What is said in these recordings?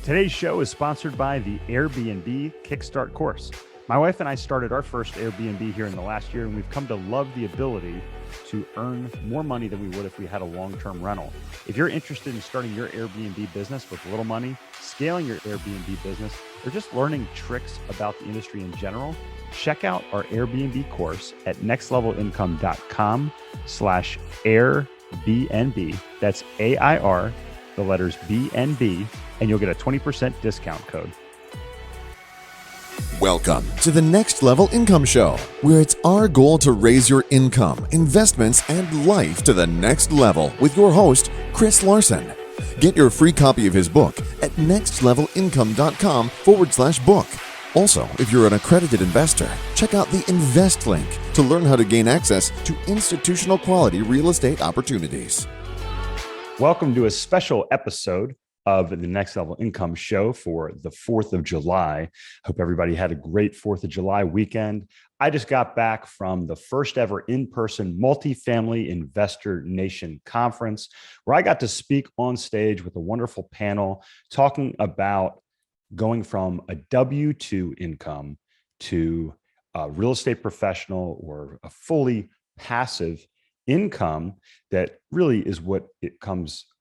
Today's show is sponsored by the Airbnb Kickstart course. My wife and I started our first Airbnb here in the last year, and we've come to love the ability to earn more money than we would if we had a long-term rental. If you're interested in starting your Airbnb business with little money, scaling your Airbnb business, or just learning tricks about the industry in general, check out our Airbnb course at nextlevelincome.com/Airbnb. That's AIR, the letters BNB, and you'll get a 20% discount code. Welcome to the Next Level Income Show, where it's our goal to raise your income, investments, and life to the next level with your host, Chris Larson. Get your free copy of his book at nextlevelincome.com/book. Also, if you're an accredited investor, check out the Invest link to learn how to gain access to institutional quality real estate opportunities. Welcome to a special episode of the Next Level Income Show for the 4th of July. Hope everybody had a great 4th of July weekend. I just got back from the first ever in-person Multifamily Investor Nation Conference, where I got to speak on stage with a wonderful panel talking about going from a W-2 income to a real estate professional or a fully passive income that really is what it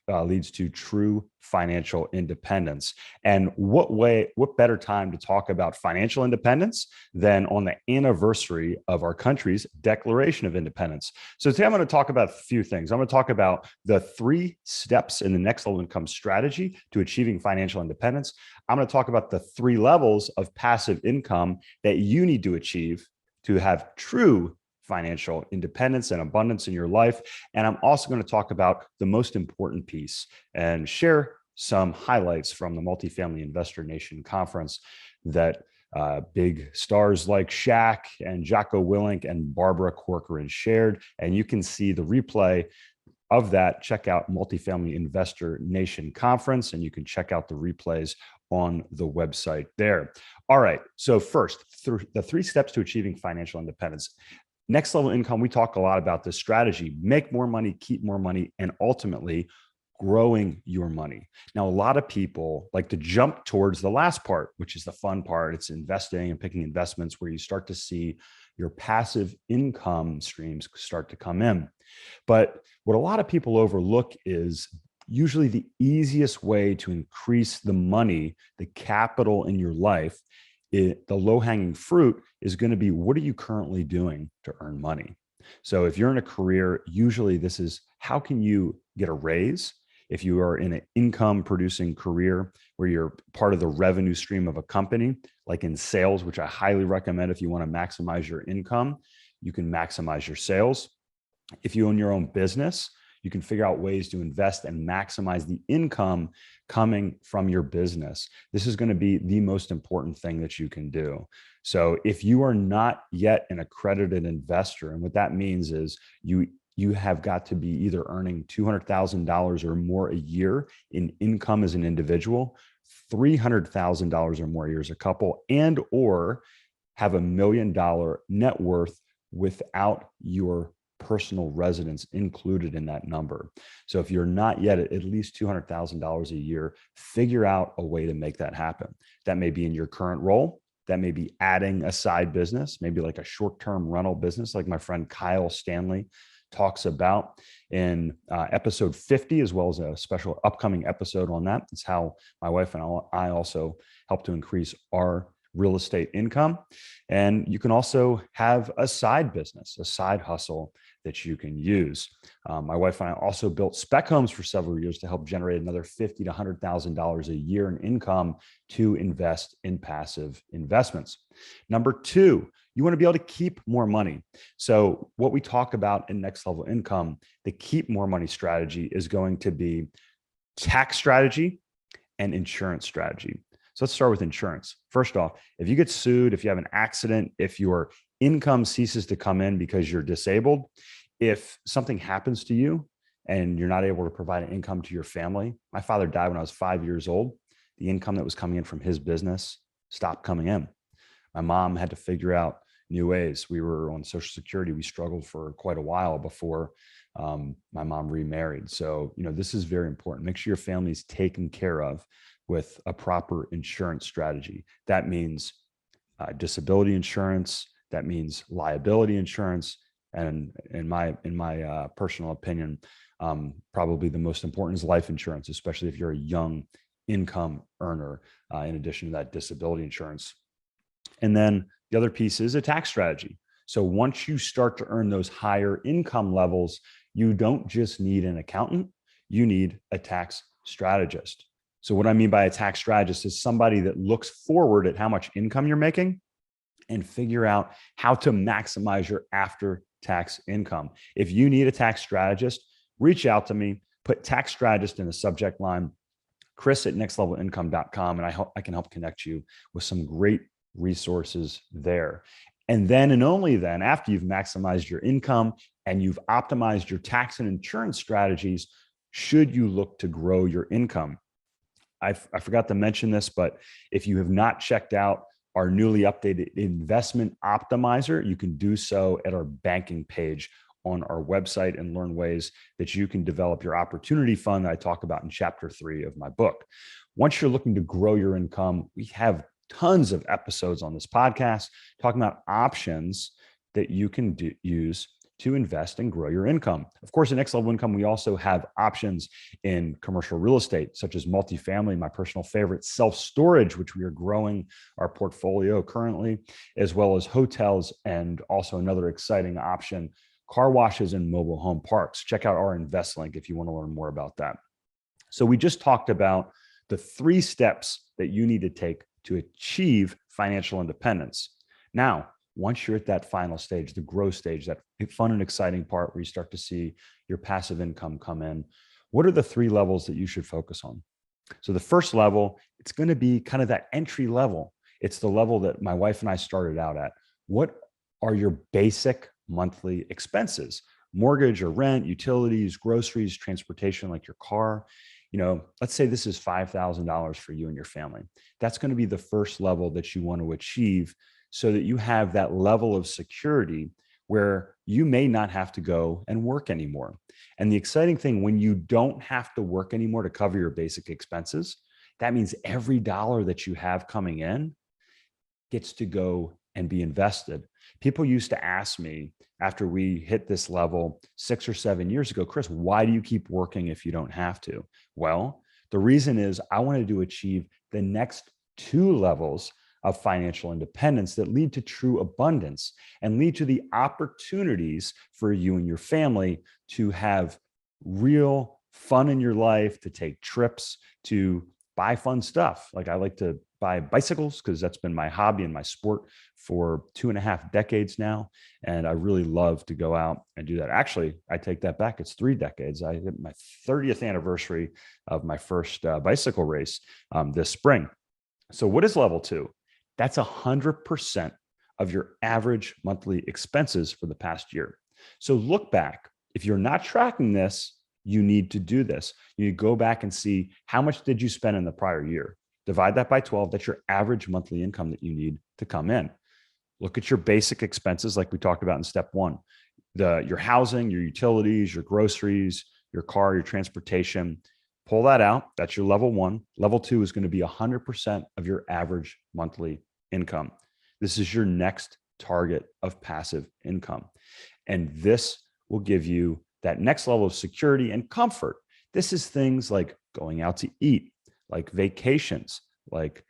leads to true financial independence. And what better time to talk about financial independence than on the anniversary of our country's Declaration of Independence? So today I'm going to talk about a few things. I'm going to talk about the 3 steps in the next level income strategy to achieving financial independence. I'm going to talk about the 3 levels of passive income that you need to achieve to have true financial independence and abundance in your life. And I'm also going to talk about the most important piece and share some highlights from the Multifamily Investor Nation Conference that big stars like Shaq and Jocko Willink and Barbara Corcoran shared. And you can see the replay of that. Check out Multifamily Investor Nation Conference, and you can check out the replays on the website there. All right. So first, the 3 steps to achieving financial independence. Next level income, we talk a lot about this strategy: make more money, keep more money, and ultimately growing your money. Now, a lot of people like to jump towards the last part, which is the fun part. It's investing and picking investments where you start to see your passive income streams start to come in. But what a lot of people overlook is usually the easiest way to increase the money, the capital in your life. The low-hanging fruit is going to be, what are you currently doing to earn money? So if you're in a career, usually this is, how can you get a raise? If you are in an income-producing career where you're part of the revenue stream of a company, like in sales, which I highly recommend if you want to maximize your income, you can maximize your sales. If you own your own business, you can figure out ways to invest and maximize the income coming from your business. This is going to be the most important thing that you can do. So if you are not yet an accredited investor, and what that means is you have got to be either earning $200,000 or more a year in income as an individual, $300,000 or more a year as a couple, and or have $1 million net worth without your personal residence included in that number. So if you're not yet at least $200,000 a year, figure out a way to make that happen. That may be in your current role. That may be adding a side business, maybe like a short-term rental business, like my friend Kyle Stanley talks about in episode 50, as well as a special upcoming episode on that. It's how my wife and I also help to increase our real estate income. And you can also have a side business, a side hustle that you can use. My wife and I also built spec homes for several years to help generate another $50,000 to $100,000 a year in income to invest in passive investments. Number 2, you want to be able to keep more money. So what we talk about in Next Level Income, the keep more money strategy is going to be tax strategy and insurance strategy. So let's start with insurance. First off, if you get sued, if you have an accident, if your income ceases to come in because you're disabled, if something happens to you and you're not able to provide an income to your family. My father died when I was 5 years old. The income that was coming in from his business stopped coming in. My mom had to figure out new ways. We were on Social Security. We struggled for quite a while before my mom remarried. So, this is very important. Make sure your family's taken care of. with a proper insurance strategy. That means disability insurance. That means liability insurance. And in my personal opinion, probably the most important is life insurance, especially if you're a young income earner, in addition to that disability insurance. And then the other piece is a tax strategy. So once you start to earn those higher income levels, you don't just need an accountant, you need a tax strategist. So what I mean by a tax strategist is somebody that looks forward at how much income you're making and figure out how to maximize your after-tax income. If you need a tax strategist, reach out to me, put tax strategist in the subject line, chris@nextlevelincome.com, and I can help connect you with some great resources there. And then, and only then, after you've maximized your income and you've optimized your tax and insurance strategies, should you look to grow your income. I forgot to mention this, but if you have not checked out our newly updated investment optimizer, you can do so at our banking page on our website and learn ways that you can develop your opportunity fund that I talk about in chapter 3 of my book. Once you're looking to grow your income, we have tons of episodes on this podcast talking about options that you can use to invest and grow your income. Of course, in Next Level Income, we also have options in commercial real estate, such as multifamily, my personal favorite, self-storage, which we are growing our portfolio currently, as well as hotels, and also another exciting option, car washes and mobile home parks. Check out our invest link if you want to learn more about that. So we just talked about the 3 steps that you need to take to achieve financial independence. Now, once you're at that final stage, the growth stage, that fun and exciting part where you start to see your passive income come in, what are the 3 levels that you should focus on? So the first level, it's going to be kind of that entry level. It's the level that my wife and I started out at. What are your basic monthly expenses? Mortgage or rent, utilities, groceries, transportation, like your car. Let's say this is $5,000 for you and your family. That's going to be the first level that you want to achieve, so that you have that level of security where you may not have to go and work anymore. And the exciting thing, when you don't have to work anymore to cover your basic expenses, that means every dollar that you have coming in gets to go and be invested. People used to ask me after we hit this level 6 or 7 years ago, Chris, why do you keep working if you don't have to? Well, the reason is I wanted to achieve the next 2 levels of financial independence that lead to true abundance and lead to the opportunities for you and your family to have real fun in your life, to take trips, to buy fun stuff. Like I like to buy bicycles because that's been my hobby and my sport for 2.5 decades now. And I really love to go out and do that. Actually, I take that back. It's 3 decades. I hit my 30th anniversary of my first bicycle race this spring. So what is level 2? That's 100% of your average monthly expenses for the past year. So look back. If you're not tracking this, you need to do this. You need to go back and see how much did you spend in the prior year. Divide that by 12. That's your average monthly income that you need to come in. Look at your basic expenses like we talked about in step 1. Your housing, your utilities, your groceries, your car, your transportation. Pull that out. That's your level 1. Level 2 is going to be 100% of your average monthly income. This is your next target of passive income. And this will give you that next level of security and comfort. This is things like going out to eat, like vacations, like,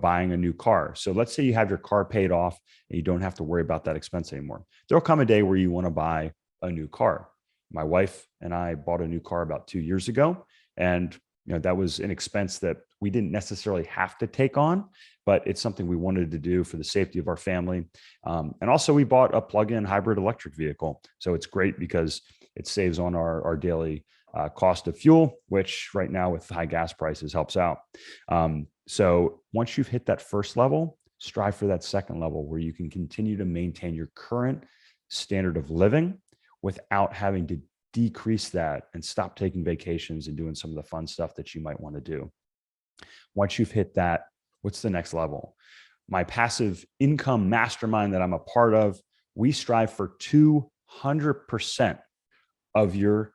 buying a new car. So let's say you have your car paid off and you don't have to worry about that expense anymore. There'll come a day where you want to buy a new car. My wife and I bought a new car about 2 years ago. And that was an expense that we didn't necessarily have to take on, but it's something we wanted to do for the safety of our family. And also we bought a plug-in hybrid electric vehicle. So it's great because it saves on our daily cost of fuel, which right now with high gas prices helps out. So once you've hit that first level, strive for that second level where you can continue to maintain your current standard of living without having to decrease that and stop taking vacations and doing some of the fun stuff that you might want to do. Once you've hit that, what's the next level? My passive income mastermind that I'm a part of, we strive for 200% of your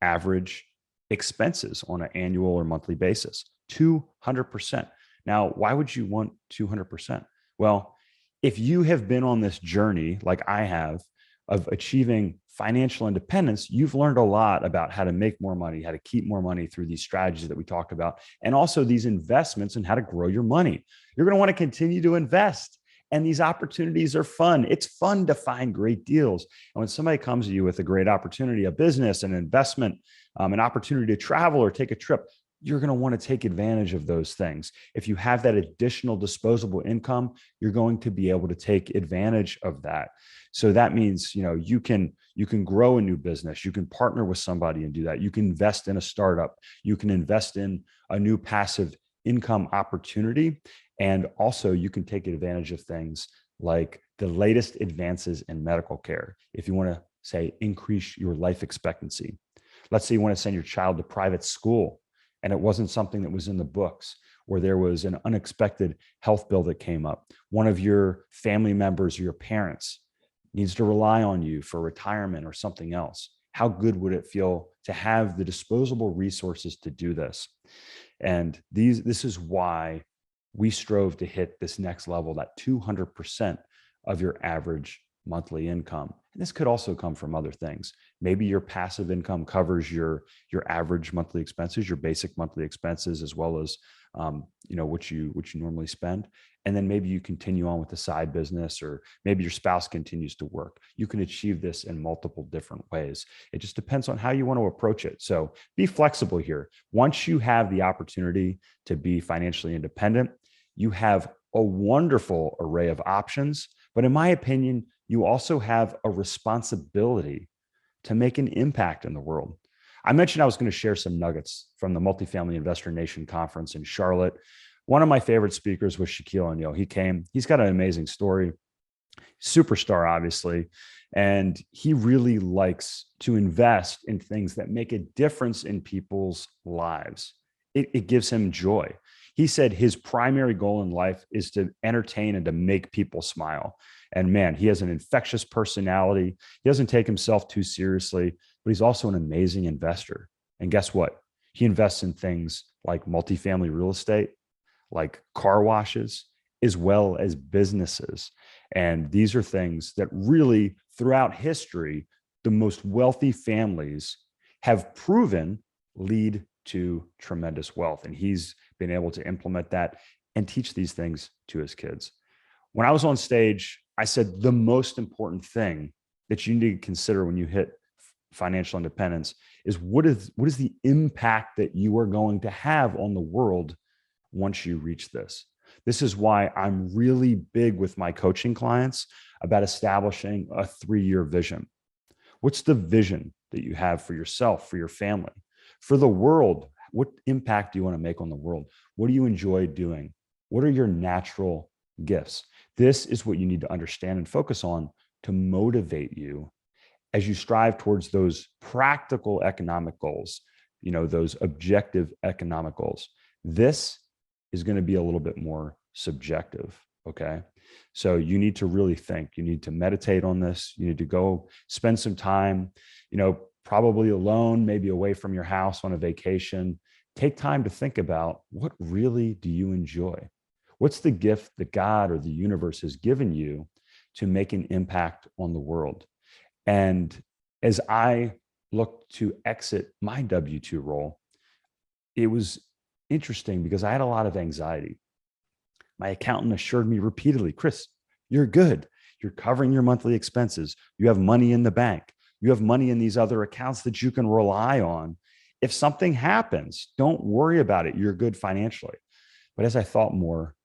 average expenses on an annual or monthly basis. 200%. Now, why would you want 200%? Well, if you have been on this journey like I have of achieving financial independence, you've learned a lot about how to make more money, how to keep more money through these strategies that we talked about, and also these investments and how to grow your money. You're going to want to continue to invest. And these opportunities are fun. It's fun to find great deals. And when somebody comes to you with a great opportunity, a business, an investment, an opportunity to travel or take a trip, you're going to want to take advantage of those things. If you have that additional disposable income, you're going to be able to take advantage of that. So that means, you can grow a new business. You can partner with somebody and do that. You can invest in a startup. You can invest in a new passive income opportunity. And also you can take advantage of things like the latest advances in medical care. If you want to say increase your life expectancy, let's say you want to send your child to private school and it wasn't something that was in the books, or there was an unexpected health bill that came up. One of your family members or your parents needs to rely on you for retirement or something else. How good would it feel to have the disposable resources to do this? And this is why we strove to hit this next level, that 200% of your average monthly income. And this could also come from other things. Maybe your passive income covers your average monthly expenses, your basic monthly expenses, as well as what you normally spend. And then maybe you continue on with the side business, or maybe your spouse continues to work. You can achieve this in multiple different ways. It just depends on how you want to approach it. So be flexible here. Once you have the opportunity to be financially independent, you have a wonderful array of options. But in my opinion, you also have a responsibility to make an impact in the world. I mentioned I was going to share some nuggets from the Multifamily Investor Nation Conference in Charlotte. One of my favorite speakers was Shaquille O'Neal. He came. He's got an amazing story, superstar, obviously, and he really likes to invest in things that make a difference in people's lives. It gives him joy. He said his primary goal in life is to entertain and to make people smile. And man, he has an infectious personality. He doesn't take himself too seriously, but he's also an amazing investor. And guess what? He invests in things like multifamily real estate, like car washes, as well as businesses. And these are things that really, throughout history, the most wealthy families have proven lead to tremendous wealth. And he's been able to implement that and teach these things to his kids. When I was on stage, I said the most important thing that you need to consider when you hit financial independence is what is the impact that you are going to have on the world once you reach this. This is why I'm really big with my coaching clients about establishing a 3-year vision. What's the vision that you have for yourself, for your family, for the world? What impact do you want to make on the world? What do you enjoy doing? What are your natural gifts? This is what you need to understand and focus on to motivate you as you strive towards those practical economic goals, those objective economic goals. This is going to be a little bit more subjective. Okay. So you need to really think, you need to meditate on this. You need to go spend some time, probably alone, maybe away from your house on a vacation. Take time to think about, what really do you enjoy? What's the gift that God or the universe has given you to make an impact on the world? And as I looked to exit my W-2 role, it was interesting because I had a lot of anxiety. My accountant assured me repeatedly, Chris, you're good. You're covering your monthly expenses. You have money in the bank. You have money in these other accounts that you can rely on. If something happens, don't worry about it. You're good financially. But as I thought more,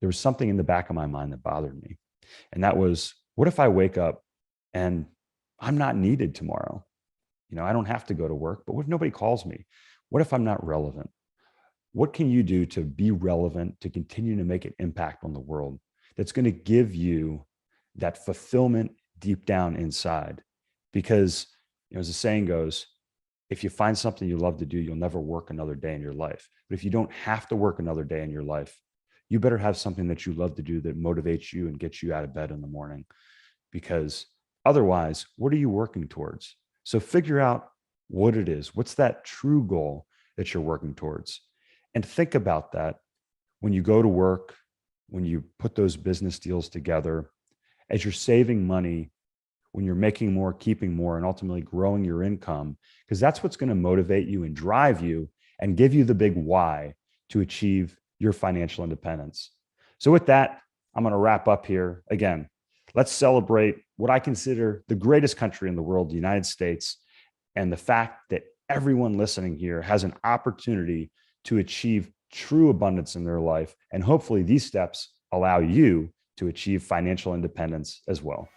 there was something in the back of my mind that bothered me. And that was, what if I wake up and I'm not needed tomorrow? I don't have to go to work, but what if nobody calls me? What if I'm not relevant? What can you do to be relevant, to continue to make an impact on the world that's going to give you that fulfillment deep down inside? Because, as the saying goes, if you find something you love to do, you'll never work another day in your life. But if you don't have to work another day in your life, you better have something that you love to do that motivates you and gets you out of bed in the morning. Because otherwise, what are you working towards? So figure out what it is. What's that true goal that you're working towards? And think about that when you go to work, when you put those business deals together, as you're saving money, when you're making more, keeping more, and ultimately growing your income, because that's what's going to motivate you and drive you and give you the big why to achieve your financial independence. So with that, I'm going to wrap up here. Again, let's celebrate what I consider the greatest country in the world, the United States, and the fact that everyone listening here has an opportunity to achieve true abundance in their life. And hopefully these steps allow you to achieve financial independence as well.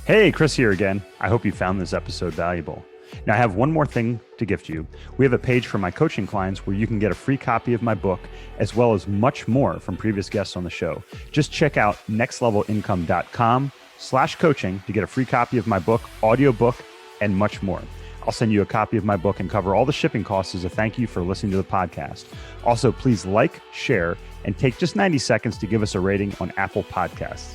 Hey, Chris here again. I hope you found this episode valuable. Now, I have one more thing to gift you. We have a page for my coaching clients where you can get a free copy of my book, as well as much more from previous guests on the show. Just check out nextlevelincome.com/coaching to get a free copy of my book, audiobook, and much more. I'll send you a copy of my book and cover all the shipping costs as a thank you for listening to the podcast. Also, please like, share, and take just 90 seconds to give us a rating on Apple Podcasts.